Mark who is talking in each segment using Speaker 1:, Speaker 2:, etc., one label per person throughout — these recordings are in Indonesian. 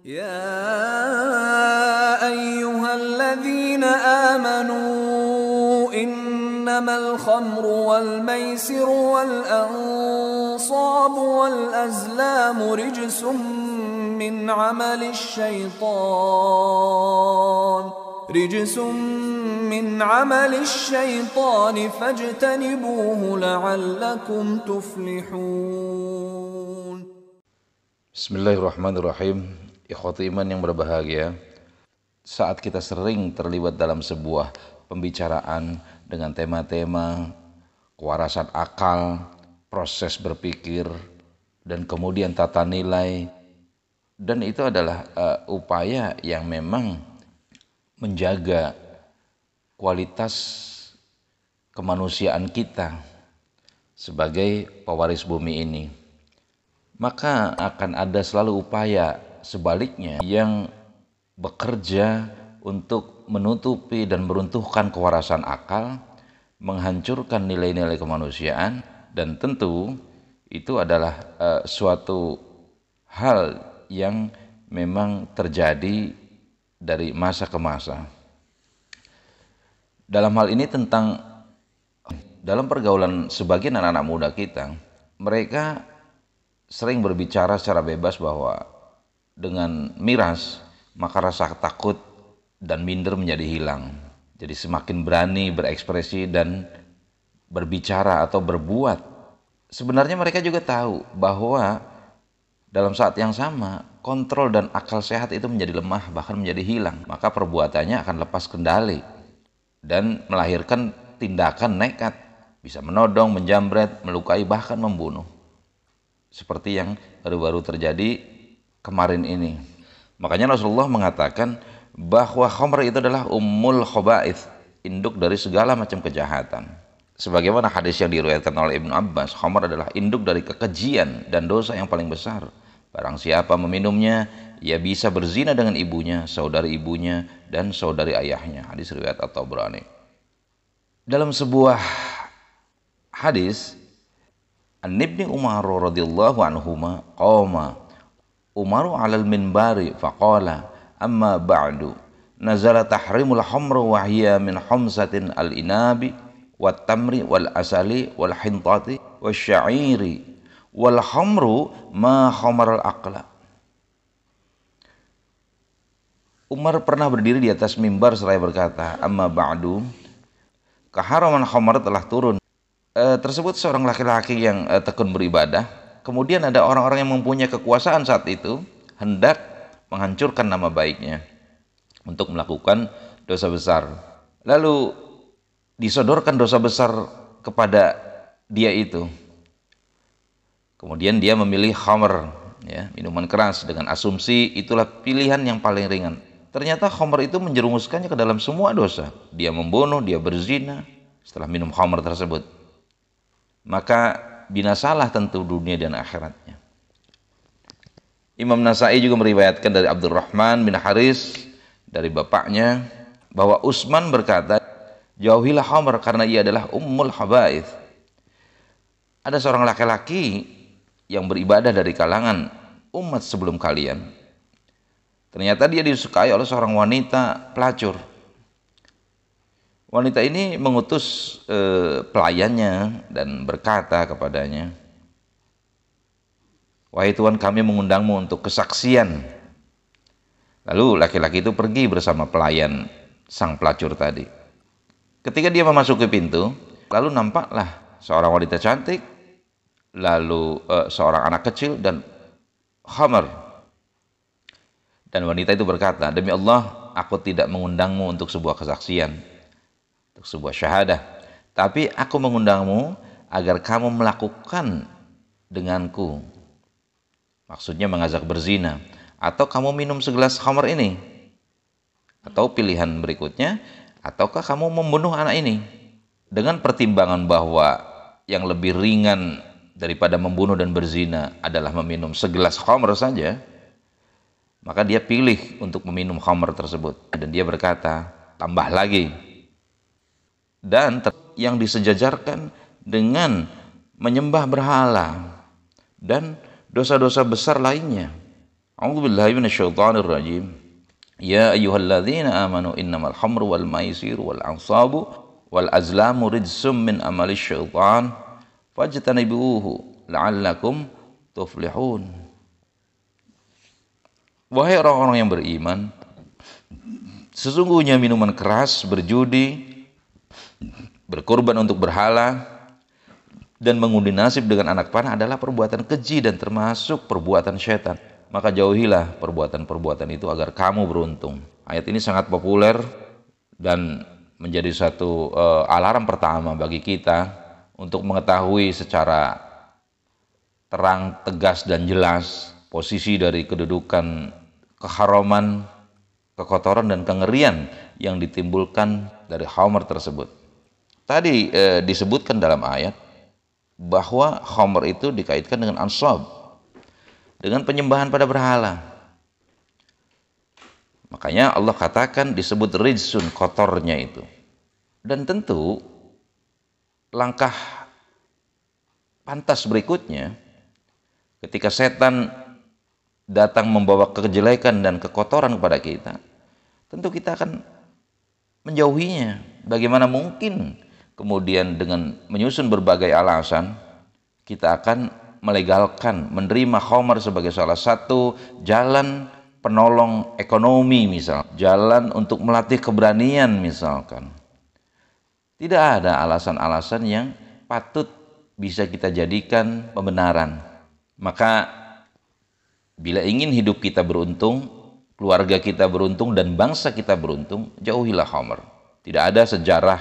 Speaker 1: يا أيها الذين آمنوا إنما الخمر والميسر والأنصاب والأزلام رجس من عمل الشيطان فاجتنبوه لعلكم تفلحون.
Speaker 2: Bismillahirrahmanirrahim. Ikhwati iman yang berbahagia, saat kita sering terlibat dalam sebuah pembicaraan dengan tema-tema kewarasan akal, proses berpikir, dan kemudian tata nilai, dan itu adalah upaya yang memang menjaga kualitas kemanusiaan kita sebagai pewaris bumi ini. Maka akan ada selalu upaya sebaliknya yang bekerja untuk menutupi dan meruntuhkan kewarasan akal, menghancurkan nilai-nilai kemanusiaan, dan tentu itu adalah suatu hal yang memang terjadi dari masa ke masa. Dalam hal ini dalam pergaulan sebagian anak-anak muda kita, mereka sering berbicara secara bebas bahwa dengan miras maka rasa takut dan minder menjadi hilang. Jadi semakin berani berekspresi dan berbicara atau berbuat. Sebenarnya mereka juga tahu bahwa dalam saat yang sama kontrol dan akal sehat itu menjadi lemah, bahkan menjadi hilang. Maka perbuatannya akan lepas kendali dan melahirkan tindakan nekat, bisa menodong, menjamret, melukai, bahkan membunuh. Seperti yang baru-baru terjadi kemarin ini. Makanya Rasulullah mengatakan bahwa khamr itu adalah ummul khaba'ith, induk dari segala macam kejahatan. Sebagaimana hadis yang diriwayatkan oleh Ibnu Abbas, khamr adalah induk dari kekejian dan dosa yang paling besar. Barang siapa meminumnya, ia bisa berzina dengan ibunya, saudari ibunya, dan saudari ayahnya. Hadis riwayat At-Tabrani. Dalam sebuah hadis, An-Ibni Umar radhiyallahu anhuma qama Umaru 'alal minbari faqala amma ba'du nazala tahrimul khamr wa hiya min khamsatin al-inabi wat tamri wal asali wal hintati wasya'iri wal khamru ma khamaral aqla. Umar pernah berdiri di atas mimbar seraya berkata, amma ba'du, keharaman khamr telah turun. Tersebut seorang laki-laki yang tekun beribadah. Kemudian ada orang-orang yang mempunyai kekuasaan saat itu hendak menghancurkan nama baiknya untuk melakukan dosa besar. Lalu disodorkan dosa besar kepada dia itu. Kemudian dia memilih khamr, ya, minuman keras, dengan asumsi itulah pilihan yang paling ringan. Ternyata khamr itu menjerumuskannya ke dalam semua dosa. Dia membunuh, dia berzina setelah minum khamr tersebut. Maka binasalah tentu dunia dan akhiratnya. Imam Nasai juga meriwayatkan dari Abdurrahman bin Haris dari bapaknya bahwa Utsman berkata, jauhilah khamr karena ia adalah ummul khaba'ith. Ada seorang laki-laki yang beribadah dari kalangan umat sebelum kalian. Ternyata dia disukai oleh seorang wanita pelacur. Wanita ini mengutus pelayannya dan berkata kepadanya, wahai Tuhan, kami mengundangmu untuk kesaksian. Lalu laki-laki itu pergi bersama pelayan sang pelacur tadi. Ketika dia memasuki pintu, lalu nampaklah seorang wanita cantik, lalu seorang anak kecil dan khamr. Dan wanita itu berkata, demi Allah, aku tidak mengundangmu untuk sebuah kesaksian, untuk sebuah syahadah, tapi aku mengundangmu agar kamu melakukan denganku, maksudnya mengajak berzina, atau kamu minum segelas khamr ini, atau pilihan berikutnya, ataukah kamu membunuh anak ini. Dengan pertimbangan bahwa yang lebih ringan daripada membunuh dan berzina adalah meminum segelas khamr saja, maka dia pilih untuk meminum khamr tersebut. Dan dia berkata, tambah lagi, dan yang disejajarkan dengan menyembah berhala dan dosa-dosa besar lainnya. A'udzu billahi minasyaitonir rajim. Ya ayyuhalladzina amanu innamal khamru wal maisiru wal ansabu wal azlamu rijsum min amali syaitan fajtanibuhu la'allakum tuflihun. Wahai orang-orang yang beriman, sesungguhnya minuman keras, berjudi, berkorban untuk berhala, dan mengundi nasib dengan anak panah adalah perbuatan keji dan termasuk perbuatan syaitan. Maka jauhilah perbuatan-perbuatan itu agar kamu beruntung. Ayat ini sangat populer dan menjadi satu alarm pertama bagi kita untuk mengetahui secara terang, tegas, dan jelas posisi dari kedudukan keharaman, kekotoran, dan kengerian yang ditimbulkan dari khamr tersebut. Tadi disebutkan dalam ayat bahwa khamr itu dikaitkan dengan ansab, dengan penyembahan pada berhala. Makanya Allah katakan disebut rijsun, kotornya itu. Dan tentu langkah pantas berikutnya ketika setan datang membawa kejelekan dan kekotoran kepada kita, tentu kita akan menjauhinya. Bagaimana mungkin kemudian dengan menyusun berbagai alasan kita akan melegalkan, menerima khamr sebagai salah satu jalan penolong ekonomi, misal jalan untuk melatih keberanian misalkan. Tidak ada alasan-alasan yang patut bisa kita jadikan pembenaran. Maka bila ingin hidup kita beruntung, keluarga kita beruntung, dan bangsa kita beruntung, jauhilah khamr. Tidak ada sejarah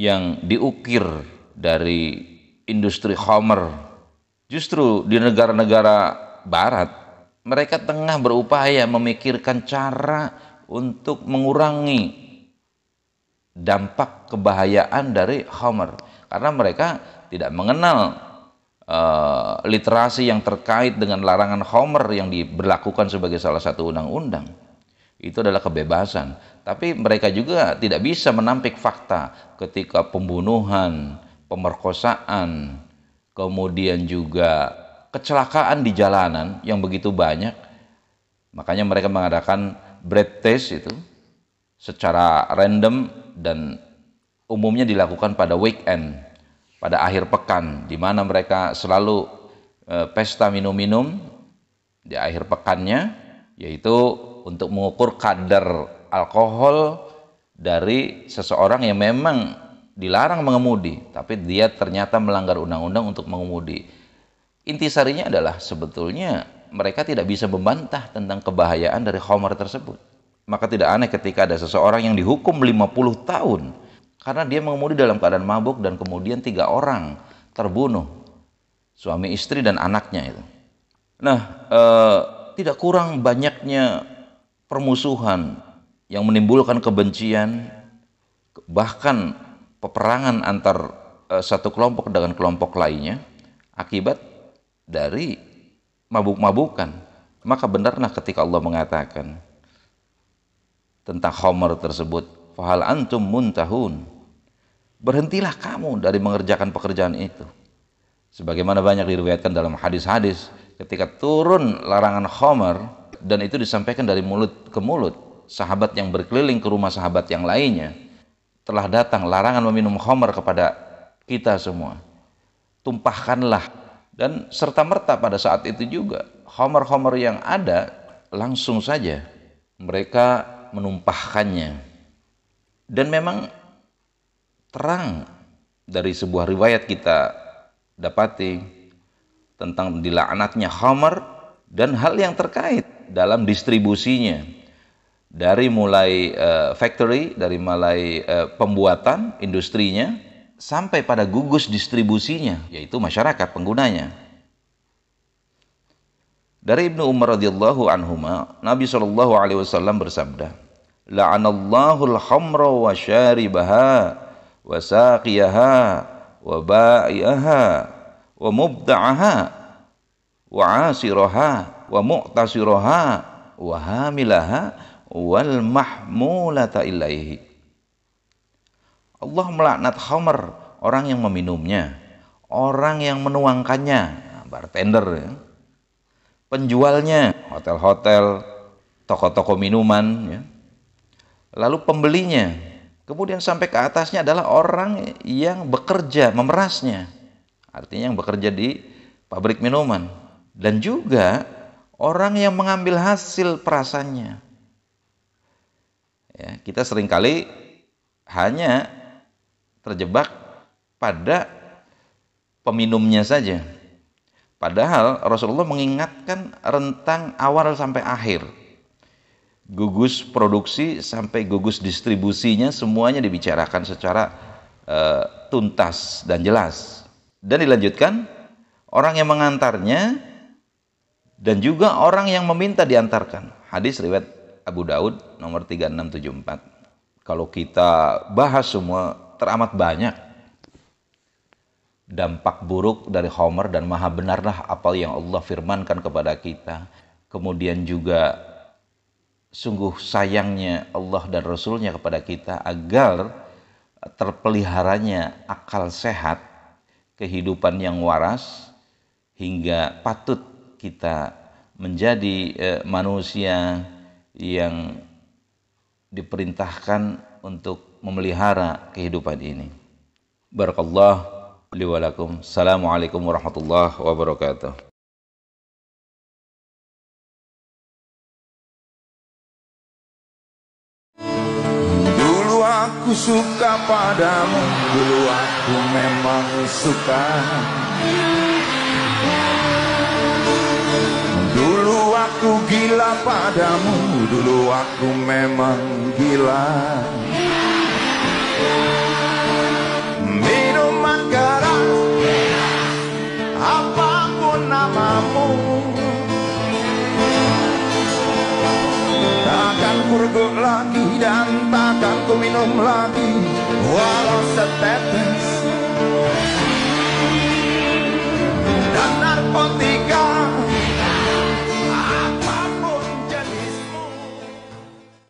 Speaker 2: yang diukir dari industri khamr. Justru di negara-negara barat, mereka tengah berupaya memikirkan cara untuk mengurangi dampak kebahayaan dari khamr. Karena mereka tidak mengenal literasi yang terkait dengan larangan khamr yang diberlakukan sebagai salah satu undang-undang. Itu adalah kebebasan. Tapi mereka juga tidak bisa menampik fakta ketika pembunuhan, pemerkosaan, kemudian juga kecelakaan di jalanan yang begitu banyak. Makanya mereka mengadakan breath test itu secara random dan umumnya dilakukan pada weekend, pada akhir pekan, di mana mereka selalu pesta minum-minum di akhir pekannya, yaitu untuk mengukur kadar alkohol dari seseorang yang memang dilarang mengemudi, tapi dia ternyata melanggar undang-undang untuk mengemudi. Intisarinya adalah sebetulnya mereka tidak bisa membantah tentang kebahayaan dari khamr tersebut. Maka tidak aneh ketika ada seseorang yang dihukum 50 tahun karena dia mengemudi dalam keadaan mabuk dan kemudian 3 orang terbunuh, suami istri dan anaknya itu. Nah, tidak kurang banyaknya permusuhan yang menimbulkan kebencian, bahkan peperangan antar satu kelompok dengan kelompok lainnya akibat dari mabuk-mabukan. Maka benarlah ketika Allah mengatakan tentang khamr tersebut, fahal antum muntahun, berhentilah kamu dari mengerjakan pekerjaan itu. Sebagaimana banyak diriwayatkan dalam hadis-hadis ketika turun larangan khamr, dan itu disampaikan dari mulut ke mulut, sahabat yang berkeliling ke rumah sahabat yang lainnya, telah datang larangan meminum khamr kepada kita semua. Tumpahkanlah. Dan serta-merta pada saat itu juga khamr-khamr yang ada langsung saja mereka menumpahkannya. Dan memang terang dari sebuah riwayat kita dapati tentang dilaknatnya khamr dan hal yang terkait dalam distribusinya. Dari mulai factory, dari mulai pembuatan industrinya, sampai pada gugus distribusinya, yaitu masyarakat penggunanya. Dari Ibnu Umar radhiyallahu anhuma, Nabi SAW bersabda, la'anallahu al-khamra wa syaribaha wa saqiyaha wa ba'iaha wa mubda'aha wa asiraha wa mu'tasiraha wa hamilaha wal mahmulata ilaihi. Allah melaknat khamr, orang yang meminumnya, orang yang menuangkannya, bartender ya, penjualnya, hotel-hotel, toko-toko minuman, ya. Lalu pembelinya, kemudian sampai ke atasnya adalah orang yang bekerja memerasnya, artinya yang bekerja di pabrik minuman, dan juga orang yang mengambil hasil perasannya. Ya, kita seringkali hanya terjebak pada peminumnya saja. Padahal Rasulullah mengingatkan rentang awal sampai akhir. Gugus produksi sampai gugus distribusinya semuanya dibicarakan secara tuntas dan jelas. Dan dilanjutkan orang yang mengantarnya dan juga orang yang meminta diantarkan. Hadis riwayat Abu Daud nomor 3674. Kalau kita bahas semua teramat banyak dampak buruk dari khamr, dan maha benarlah apa yang Allah firmankan kepada kita. Kemudian juga sungguh sayangnya Allah dan Rasulnya kepada kita agar terpeliharanya akal sehat, kehidupan yang waras, hingga patut kita menjadi manusia yang diperintahkan untuk memelihara kehidupan ini. Barakallahu li wa lakum. Assalamualaikum warahmatullahi wabarakatuh.
Speaker 3: Dulu aku suka padamu, dulu aku memang suka. Dulu aku gila padamu, dulu aku memang gila. Minuman keras, apapun namamu, takkan kurguk lagi dan takkan ku minum lagi, walau setetes